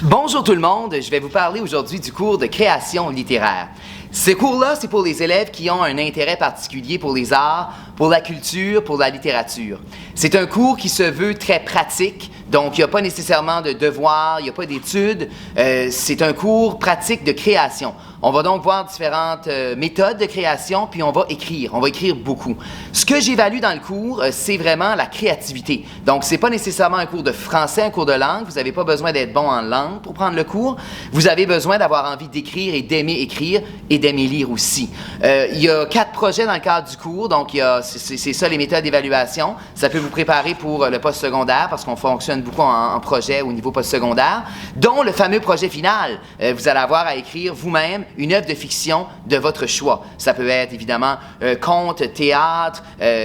Bonjour tout le monde, je vais vous parler aujourd'hui du cours de création littéraire. Ce cours-là, c'est pour les élèves qui ont un intérêt particulier pour les arts, pour la culture, pour la littérature. C'est un cours qui se veut très pratique, donc il n'y a pas nécessairement de devoirs, il n'y a pas d'études. C'est un cours pratique de création. On va donc voir différentes méthodes de création, puis on va écrire beaucoup. Ce que j'évalue dans le cours, c'est vraiment la créativité. Donc, c'est pas nécessairement un cours de français, un cours de langue. Vous n'avez pas besoin d'être bon en langue pour prendre le cours. Vous avez besoin d'avoir envie d'écrire et d'aimer écrire et d'aimer lire aussi. Il y a 4 projets dans le cadre du cours, donc c'est ça les méthodes d'évaluation. Ça peut vous préparer pour le postsecondaire, parce qu'on fonctionne beaucoup en projet au niveau postsecondaire, dont le fameux projet final. Vous allez avoir à écrire vous-même une œuvre de fiction de votre choix. Ça peut être évidemment conte, théâtre,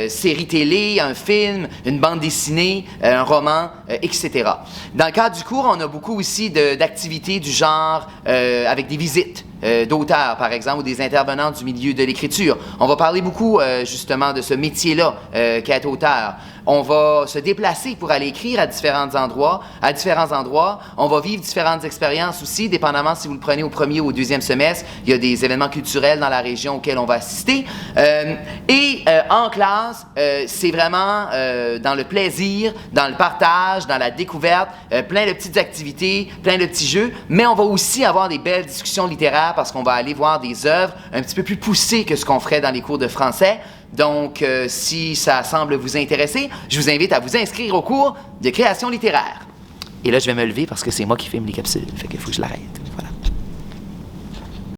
série télé, un film, une bande dessinée, un roman, etc. Dans le cadre du cours, on a beaucoup aussi d'activités du genre avec des visites d'auteurs, par exemple, ou des intervenants du milieu de l'écriture. On va parler beaucoup, justement, de ce métier-là qu'être auteur. On va se déplacer pour aller écrire à différents endroits. On va vivre différentes expériences aussi, dépendamment si vous le prenez au premier ou au deuxième semestre. Il y a des événements culturels dans la région auxquels on va assister. En classe, c'est vraiment dans le plaisir, dans le partage, dans la découverte, plein de petites activités, plein de petits jeux, mais on va aussi avoir des belles discussions littéraires parce qu'on va aller voir des œuvres un petit peu plus poussées que ce qu'on ferait dans les cours de français. Donc, si ça semble vous intéresser, je vous invite à vous inscrire au cours de création littéraire. Et là, je vais me lever parce que c'est moi qui filme les capsules, fait qu'il faut que je l'arrête.